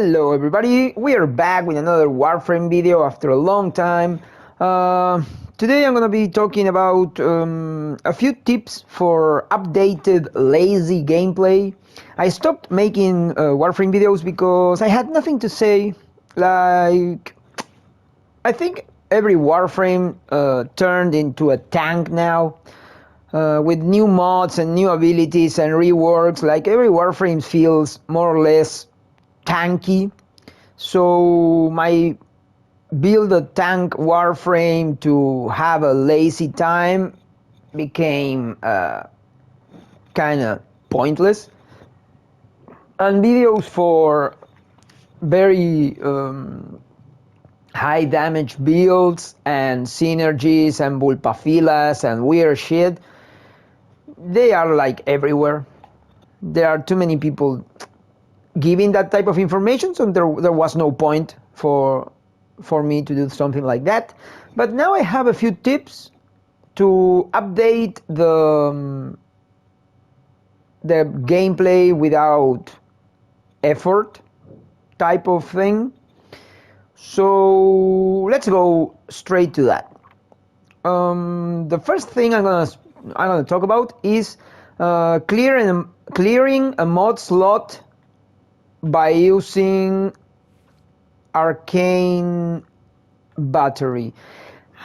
Hello everybody, we are back with another Warframe video after a long time. Today I'm gonna be talking about a few tips for updated lazy gameplay. I stopped making Warframe videos because I had nothing to say. Like, I think every Warframe turned into a tank now. With new mods and new abilities and reworks, like every Warframe feels more or less tanky. So my build a tank Warframe to have a lazy time became kind of pointless. And videos for very high damage builds and synergies and Vulpafilas and weird shit, they are like everywhere. There are too many people giving that type of information, so there was no point for me to do something like that. But now I have a few tips to update the gameplay without effort type of thing. So let's go straight to that. The first thing I'm gonna talk about is clearing a mod slot by using Arcane battery.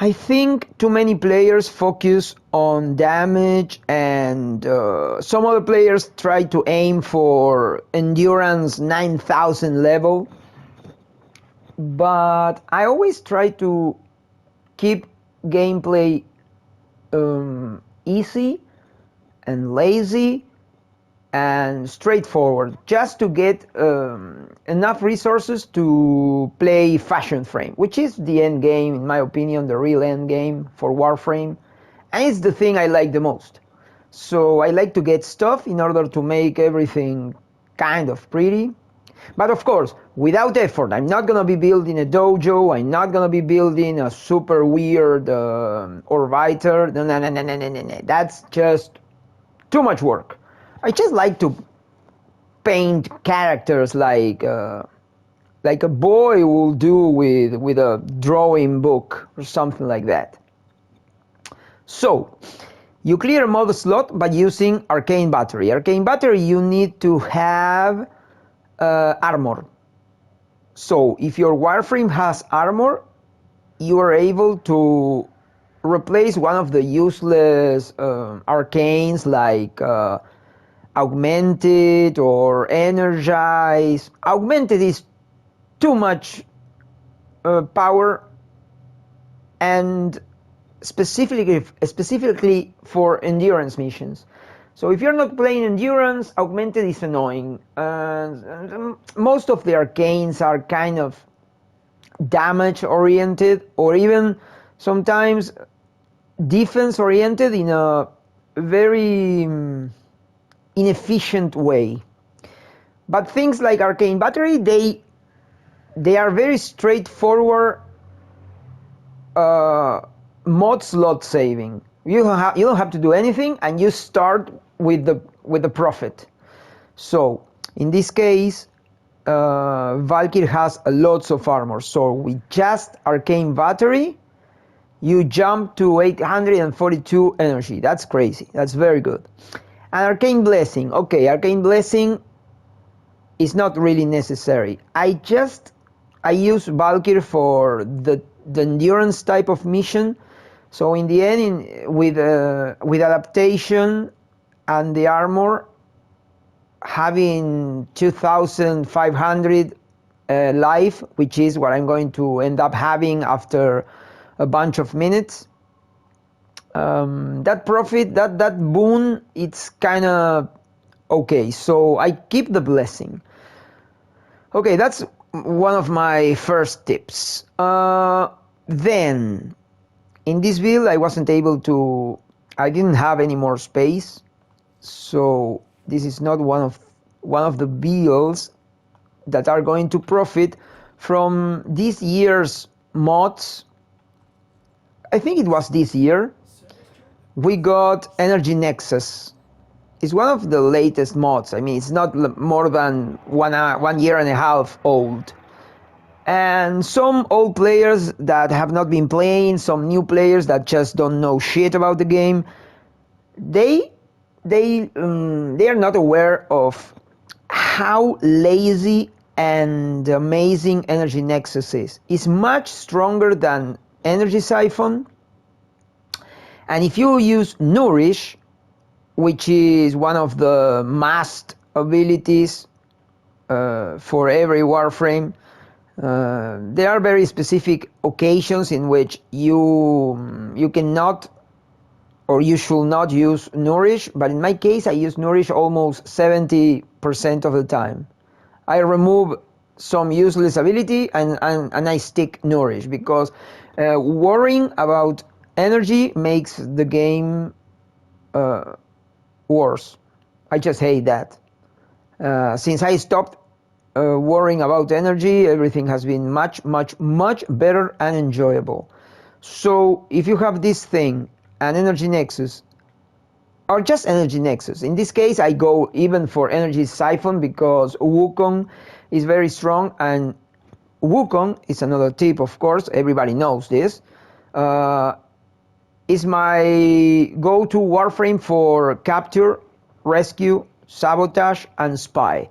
I think too many players focus on damage, and some other players try to aim for endurance 9000 level, but I always try to keep gameplay easy and lazy and straightforward, just to get enough resources to play Fashion Frame, which is the end game, in my opinion, the real end game for Warframe, and it's the thing I like the most. So I like to get stuff in order to make everything kind of pretty, but of course without effort. I'm not gonna be building a dojo, I'm not gonna be building a super weird Orbiter. No, that's just too much work. I just like to paint characters like a boy will do with a drawing book or something like that. So you clear a mod slot by using Arcane battery. Arcane battery, you need to have armor. So if your Warframe has armor, you are able to replace one of the useless arcanes like Augmented or Energize. Augmented is too much power, and specifically for endurance missions. So if you're not playing endurance, Augmented is annoying. Most of the arcanes are kind of damage oriented, or even sometimes defense oriented in a very inefficient way. But things like Arcane battery, they are very straightforward mod slot saving. You don't have to do anything, and you start with the profit. So in this case, Valkyrie has lots of armor, so with just Arcane battery you jump to 842 energy. That's crazy, that's very good. And Arcane Blessing, okay, Arcane Blessing is not really necessary. I use Valkyrie for the endurance type of mission. So in the end, with adaptation and the armor, having 2500 life, which is what I'm going to end up having after a bunch of minutes, that profit, that boon, it's kind of okay. So I keep the blessing. Okay, that's one of my first tips. Then in this build I didn't have any more space, so this is not one of the builds that are going to profit from this year's mods. I think it was this year we got Energy Nexus, It's one of the latest mods. I mean, it's not more than 1 year and a half old. And some old players that have not been playing, some new players that just don't know shit about the game, they are not aware of how lazy and amazing Energy Nexus is. It's much stronger than Energy Siphon. And if you use Nourish, which is one of the must abilities for every Warframe, there are very specific occasions in which you cannot or you should not use Nourish, but in my case I use Nourish almost 70% of the time. I remove some useless ability and I stick Nourish, because worrying about energy makes the game worse. I just hate that. Since I stopped worrying about energy, everything has been much better and enjoyable. So if you have this thing, an Energy Nexus, or just Energy Nexus, in this case I go even for Energy Siphon because Wukong is very strong, and Wukong is another tip, of course, everybody knows this, is my go-to Warframe for capture, rescue, sabotage and spy.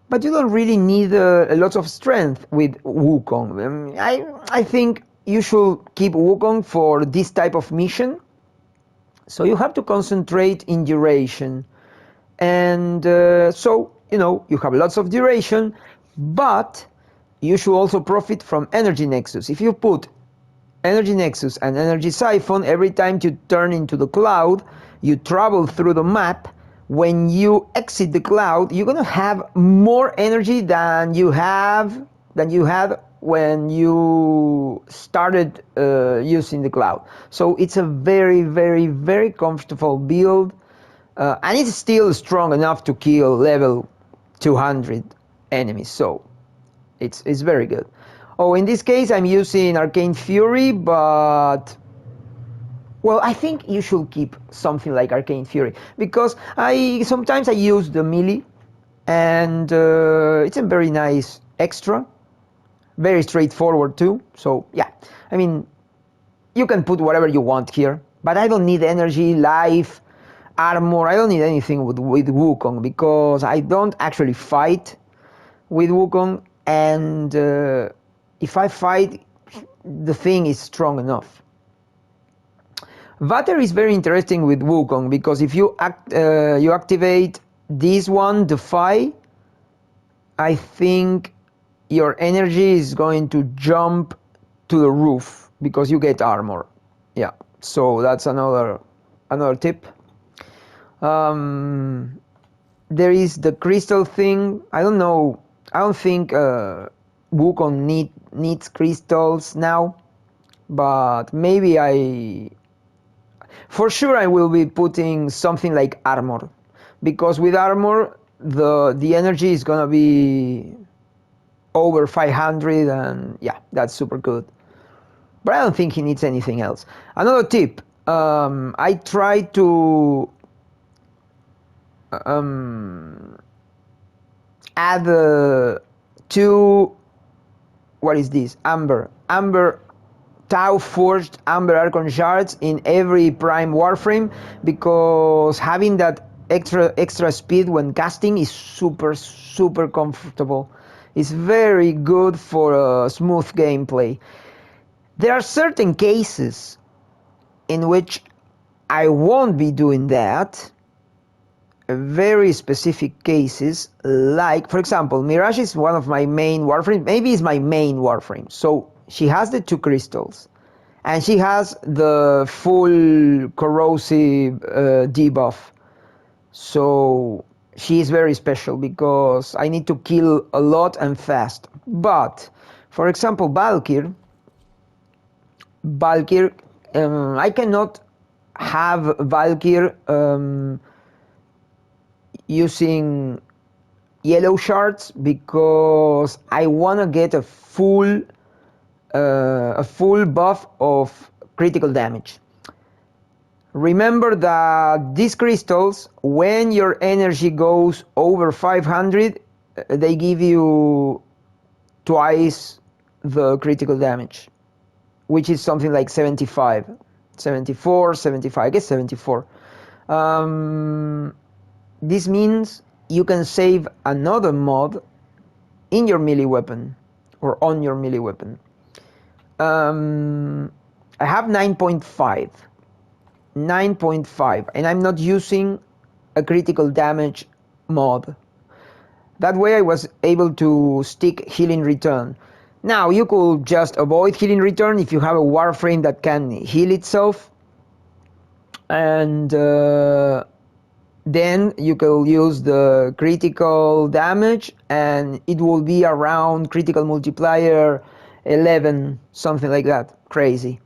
But you don't really need a lot of strength with Wukong. I think you should keep Wukong for this type of mission. So you have to concentrate in duration. And so, you have lots of duration, but you should also profit from Energy Nexus. If you put Energy Nexus and Energy Siphon, every time you turn into the cloud, you travel through the map. When you exit the cloud, you're gonna have more energy than you had when you started using the cloud. So it's a very comfortable build, and it's still strong enough to kill level 200 enemies. So it's very good. Oh, in this case I'm using Arcane Fury, but well, I think you should keep something like Arcane Fury, because sometimes I use the melee, and it's a very nice extra, very straightforward too. So yeah, I mean, you can put whatever you want here, but I don't need energy, life, armor. I don't need anything with Wukong, because I don't actually fight with Wukong, and if I fight, the thing is strong enough. Vater is very interesting with Wukong, because if you activate this one, Defy, I think your energy is going to jump to the roof because you get armor. Yeah, so that's another tip. There is the crystal thing. I don't know. I don't think Wukong needs crystals now, but maybe for sure I will be putting something like armor, because with armor the energy is gonna be over 500, and yeah, that's super good. But I don't think he needs anything else. Another tip, I try to add 2, what is this, amber Tau forged amber Archon shards in every prime Warframe, because having that extra speed when casting is super comfortable. It's very good for a smooth gameplay. There are certain cases in which I won't be doing that. Very specific cases, like for example, Mirage is one of my main Warframes, maybe it's my main Warframe. So she has the 2 crystals, and she has the full corrosive debuff. So she is very special, because I need to kill a lot and fast. But for example, Valkyr, I cannot have Valkyr using yellow shards, because I want to get a full buff of critical damage. Remember that these crystals, when your energy goes over 500, they give you twice the critical damage, which is something like 75, 74, 75, I guess 74. This means you can save another mod in your melee weapon or on your melee weapon. I have 9.5, and I'm not using a critical damage mod. That way I was able to stick healing return. Now you could just avoid healing return if you have a Warframe that can heal itself, and then you can use the critical damage and it will be around critical multiplier 11, something like that. Crazy.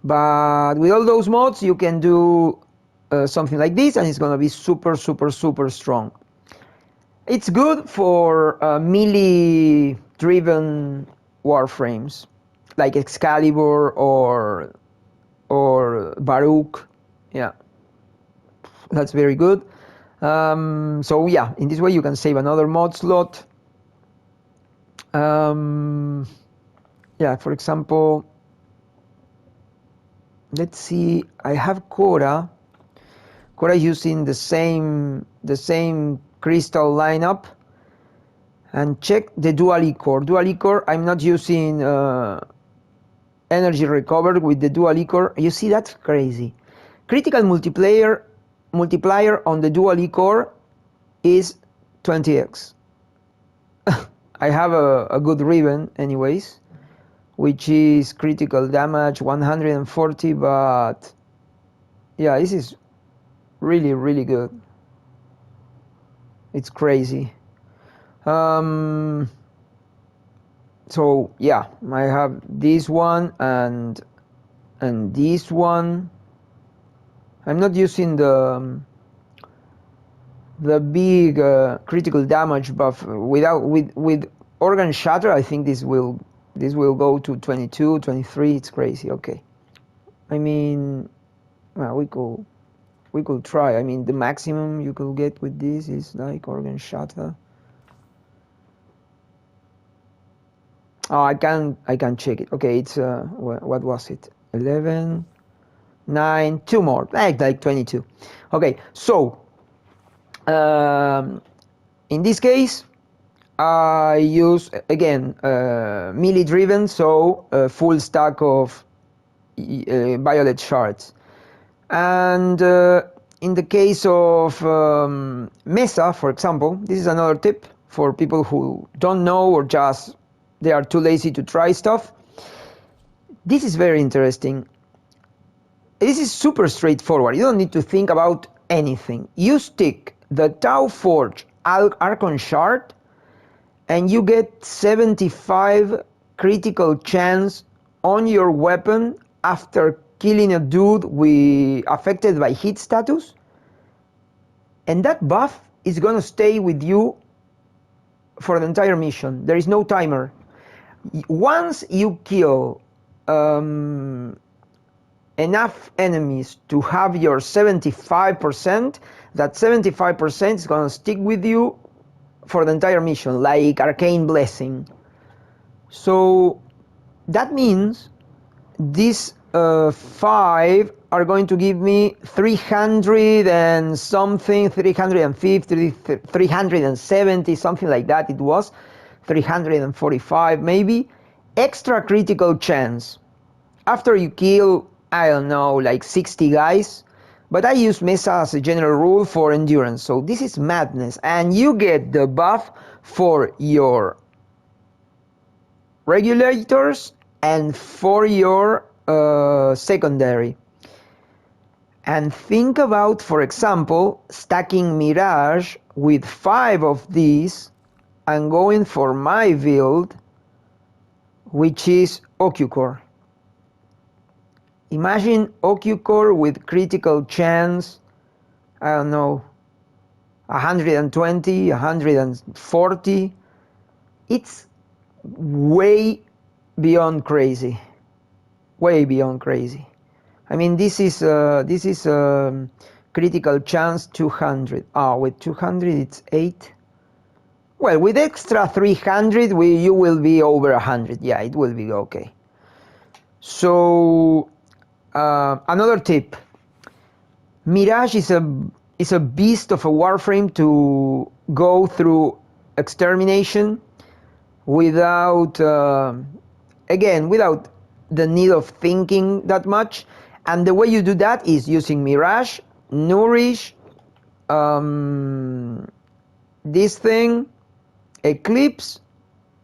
But with all those mods you can do something like this, and it's gonna be super strong. It's good for melee driven warframes like Excalibur or Baruch. Yeah, that's very good. So yeah, in this way you can save another mod slot. Yeah, for example, let's see, I have quota using the same crystal lineup, and check the dual core. I'm not using energy recovered with the dual core. You see, that's crazy. Critical multiplier on the dual core is 20x. I have a good ribbon anyways, which is critical damage 140, but yeah, this is really good. It's crazy. So yeah, I have this one and this one. I'm not using the big critical damage buff. With organ shatter, I think this will go to 22, 23. It's crazy. Okay, I mean, well, we could try. I mean, the maximum you could get with this is like organ shatter. Oh, I can check it. Okay, it's what was it? 11, 9, 2 more, like 22. Okay, so in this case I use again melee driven, so full stack of violet shards. And in the case of Mesa, for example, this is another tip for people who don't know or just they are too lazy to try stuff. This is very interesting. This is super straightforward. You don't need to think about anything. You stick the Tau Forge Archon shard and you get 75 critical chance on your weapon after killing a dude affected by hit status, and that buff is gonna stay with you for the entire mission. There is no timer. Once you kill enough enemies to have your 75%, that 75% is gonna stick with you for the entire mission, like Arcane Blessing. So that means these 5 are going to give me 300 and something, 350, 370, something like that. It was 345 maybe, extra critical chance after you kill, I don't know, like 60 guys. But I use Mesa as a general rule for endurance, so this is madness. And you get the buff for your regulators and for your secondary. And think about, for example, stacking Mirage with 5 of these and going for my build, which is Ocucore. Imagine Ocucore with critical chance, I don't know, 120, 140. It's way beyond crazy. Way beyond crazy. I mean, this is critical chance 200. With 200 it's 8. Well, with extra 300 you will be over 100. Yeah, it will be okay. So another tip: Mirage is a beast of a Warframe to go through extermination without without the need of thinking that much. And the way you do that is using Mirage, Nourish, this thing, Eclipse,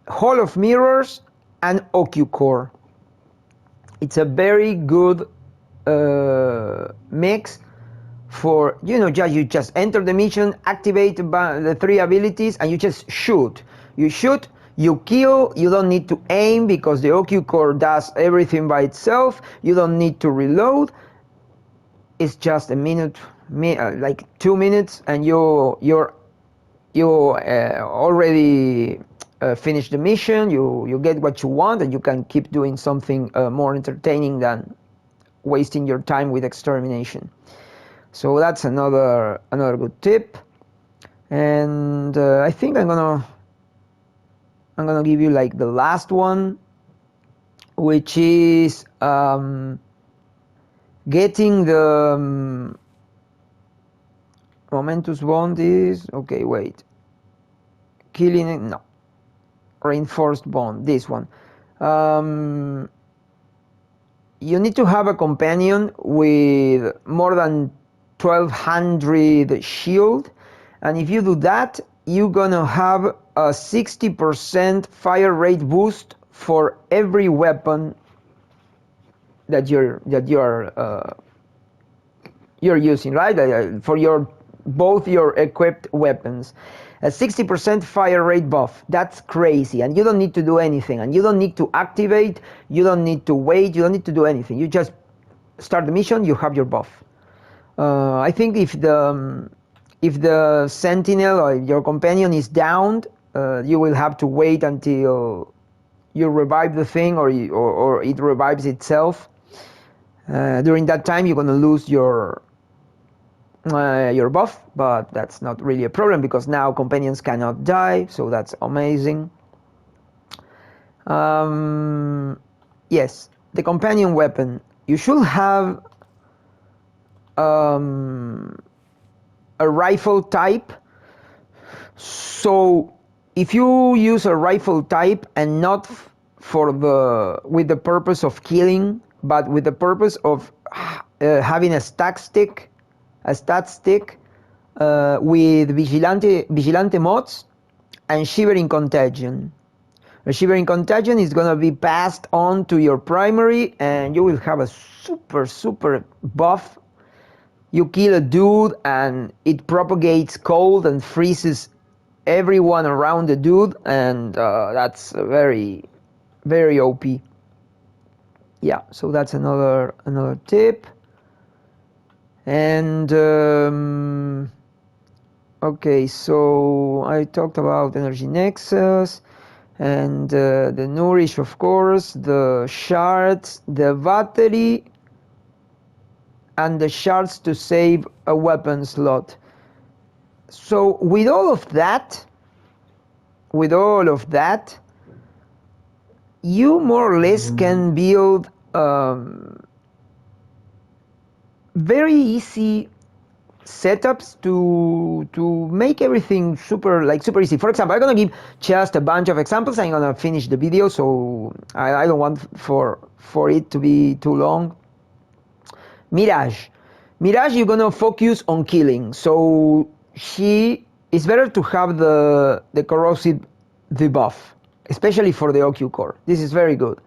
Hall of Mirrors, and OQ-Core. It's a very good mix for, you just enter the mission, activate the 3 abilities, and you just shoot. You shoot, you kill, you don't need to aim because the OQ-Core does everything by itself. You don't need to reload. It's just a minute, like 2 minutes, and you already finish the mission. You get what you want, and you can keep doing something more entertaining than wasting your time with extermination. So that's another good tip. And I think I'm gonna give you like the last one, which is getting the momentous bond is okay. Wait, killing no reinforced bond. This one. You need to have a companion with more than 1200 shield, and if you do that, you're gonna have a 60% fire rate boost for every weapon that you're using, right? For both your equipped weapons. A 60% fire rate buff. That's crazy, and you don't need to do anything, and you don't need to activate, you don't need to wait, you don't need to do anything. You just start the mission, you have your buff. I think if the sentinel or your companion is downed, you will have to wait until you revive the thing, or it revives itself. During that time, you're gonna lose your buff, but that's not really a problem because now companions cannot die, so that's amazing. Yes, the companion weapon. You should have a rifle type. So if you use a rifle type and not with the purpose of killing, but with the purpose of having a stat stick with vigilante mods and shivering contagion. A shivering contagion is gonna be passed on to your primary, and you will have a super buff. You kill a dude and it propagates cold and freezes everyone around the dude, and that's very OP. Yeah, so that's another tip. And okay, so I talked about Energy Nexus and the Nourish, of course, the Shards, the battery, and the Shards to save a weapon slot. So with all of that, you more or less can build very easy setups to make everything super easy. For example, I'm gonna give just a bunch of examples. I'm gonna finish the video, so I don't want for it to be too long. Mirage, you're gonna focus on killing, so it's better to have the corrosive debuff, especially for the OQ-Core. This is very good.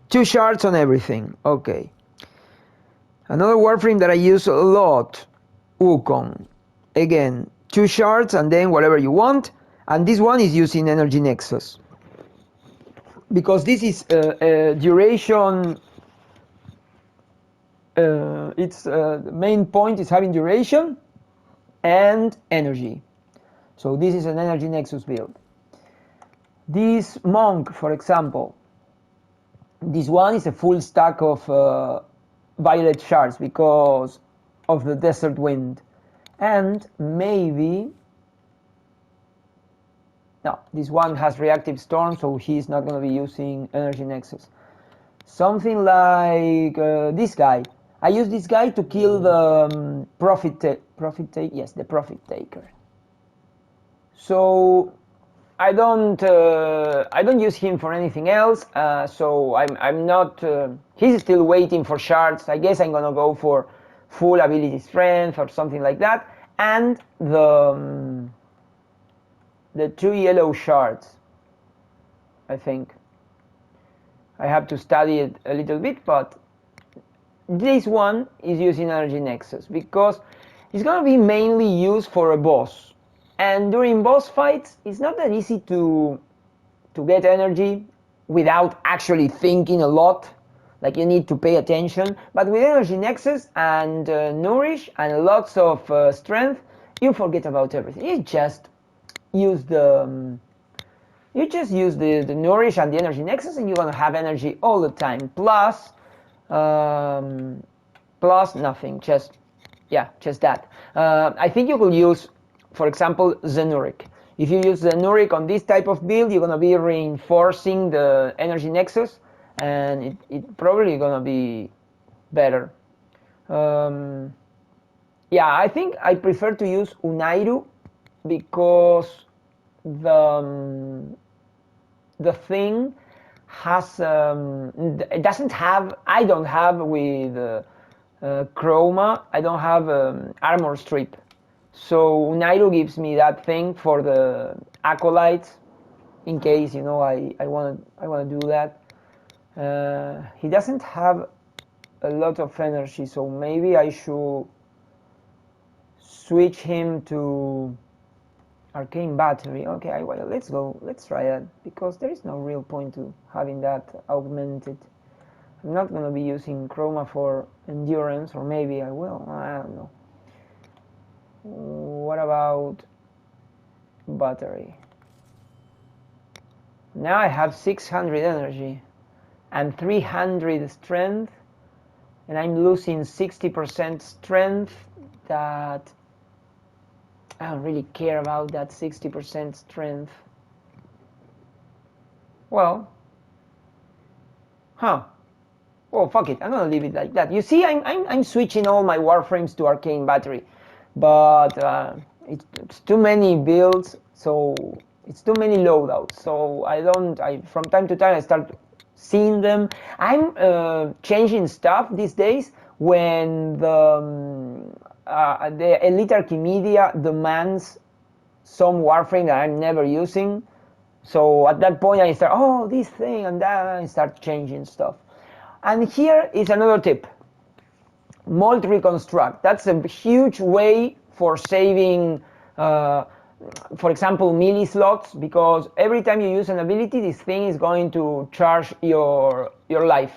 2 shards on everything. Okay. Another Warframe that I use a lot, Wukong. Again, 2 shards and then whatever you want. And this one is using Energy Nexus, because this is duration. The main point is having duration and energy. So this is an Energy Nexus build. This Monk, for example, this one is a full stack of violet shards because of the desert wind. And maybe, no, this one has reactive storm, so he's not going to be using energy nexus. Something like this guy. I use this guy to kill the profit taker. So I don't use him for anything else. So I'm not. He's still waiting for shards. I guess I'm gonna go for full ability strength or something like that, and the 2 yellow shards. I think I have to study it a little bit, but this one is using energy nexus because it's gonna be mainly used for a boss. And during boss fights, it's not that easy to get energy without actually thinking a lot. Like you need to pay attention. But with energy nexus and nourish and lots of strength, you forget about everything. You just use the nourish and the energy nexus, and you're gonna have energy all the time. Plus nothing. Just that. I think you could use, for example, Zenuric. If you use Zenuric on this type of build, you're gonna be reinforcing the energy nexus, and it probably gonna be better. Yeah, I think I prefer to use Unairu because the thing has it doesn't have. I don't have with Chroma. I don't have armor strip. So Unairu gives me that thing for the acolytes, in case I wanna do that. He doesn't have a lot of energy, so maybe I should switch him to Arcane Battery. Okay, well, let's go. Let's try that because there is no real point to having that augmented. I'm not gonna be using Chroma for endurance, or maybe I will. I don't know. What about battery? Now I have 600 energy and 300 strength, and I'm losing 60% strength. That I don't really care about that 60% strength. Well, well, fuck it. I'm gonna leave it like that. You see, I'm switching all my Warframes to Arcane Battery, but it's too many builds, so it's too many loadouts. So from time to time I start seeing them. I'm changing stuff these days when the Elite Archimedia demands some Warframe that I'm never using. So at that point I start, this thing and that, and I start changing stuff. And here is another tip. Mold Reconstruct. That's a huge way for saving, for example, melee slots, because every time you use an ability, this thing is going to charge your life.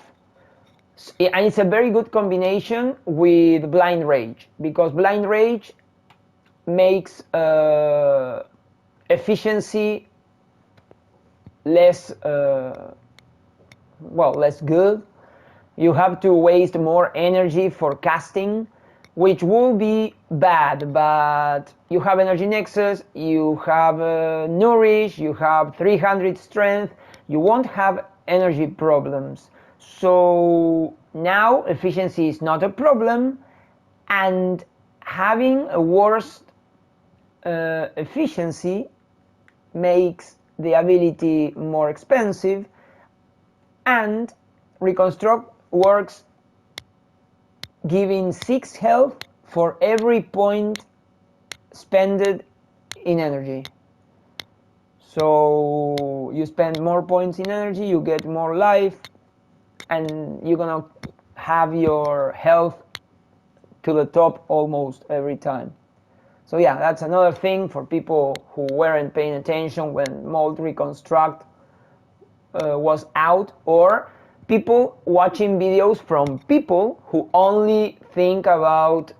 And it's a very good combination with Blind Rage, because Blind Rage makes efficiency less good. You have to waste more energy for casting, which will be bad, but you have Energy Nexus, you have Nourish, you have 300 strength, you won't have energy problems. So now efficiency is not a problem, and having a worse efficiency makes the ability more expensive, and Reconstruct works giving 6 health for every point spent in energy. So you spend more points in energy, you get more life, and you're gonna have your health to the top almost every time. So yeah, that's another thing for people who weren't paying attention when Mold Reconstruct was out, or people watching videos from people who only think about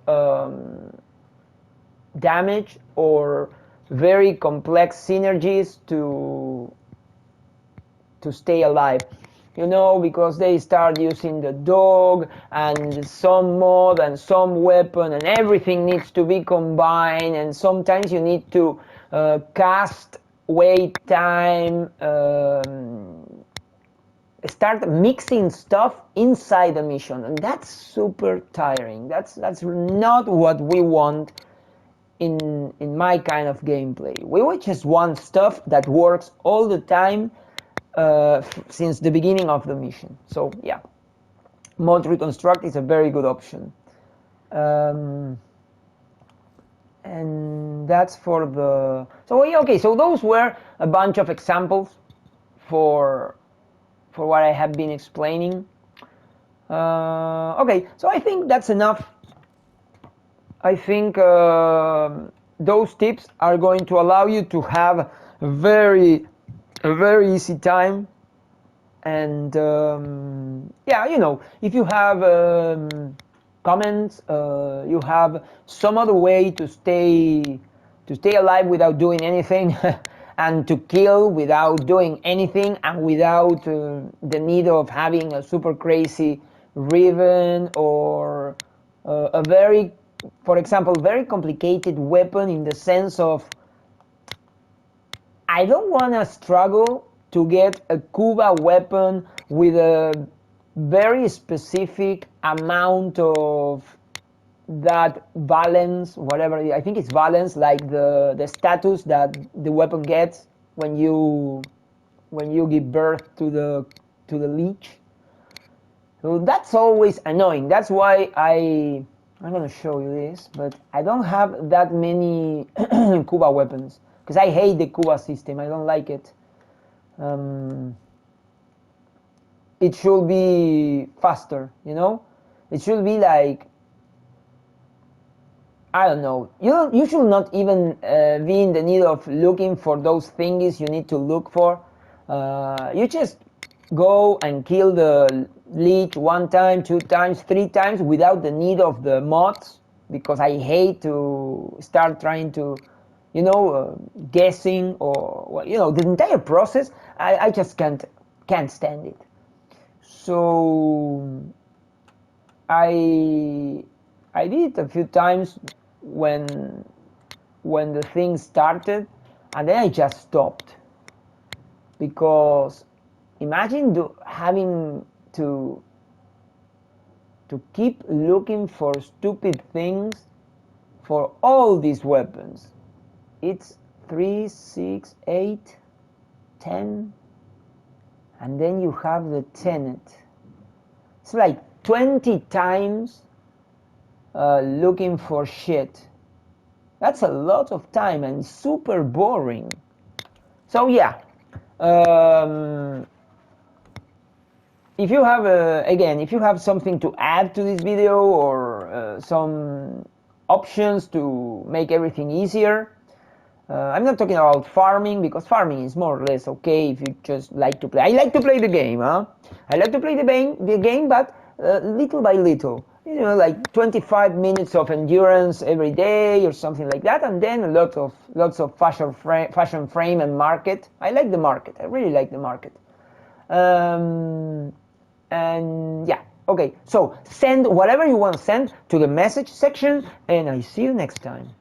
damage or very complex synergies to stay alive. you know, because they start using the dog and some mod and some weapon, and everything needs to be combined, and sometimes you need to cast, wait time, start mixing stuff inside the mission, and that's super tiring. That's not what we want in my kind of gameplay. We just want stuff that works all the time since the beginning of the mission. So yeah, mod reconstruct is a very good option. And that's for the... So yeah, okay, so those were a bunch of examples for what I have been explaining. Okay, so I think that's enough. I think those tips are going to allow you to have a very easy time. And yeah, you know, if you have comments, you have some other way to stay alive without doing anything, and to kill without doing anything, and without the need of having a super crazy ribbon or a very, for example, very complicated weapon, in the sense of I don't want to struggle to get a Cuba weapon with a very specific amount of that valence, whatever, I think it's valence, like the status that the weapon gets when you give birth to the leech. So that's always annoying. That's why I'm gonna show you this, but I don't have that many Cuba weapons, because I hate the Cuba system. I don't like it. It should be faster, you know? It should be like, I don't know. You should not even be in the need of looking for those thingies you need to look for. You just go and kill the leech 1 time, 2 times, 3 times without the need of the mods, because I hate to start trying to, you know, guessing, or, you know, the entire process. I just can't stand it. So I did it a few times when the thing started, and then I just stopped, because imagine having to keep looking for stupid things for all these weapons. It's 3, 6, 8, 10, and then you have the tenet. It's like 20 times looking for shit. That's a lot of time and super boring. So yeah, if you have again, if you have something to add to this video, or some options to make everything easier, I'm not talking about farming, because farming is more or less okay if you just like to play. I like to play the game, huh? I like to play the game, but little by little. You know, like 25 minutes of endurance every day or something like that, and then lots of fashion frame and market. I like the market. I really like the market. And yeah, okay. So send whatever you want to send to the message section, and I see you next time.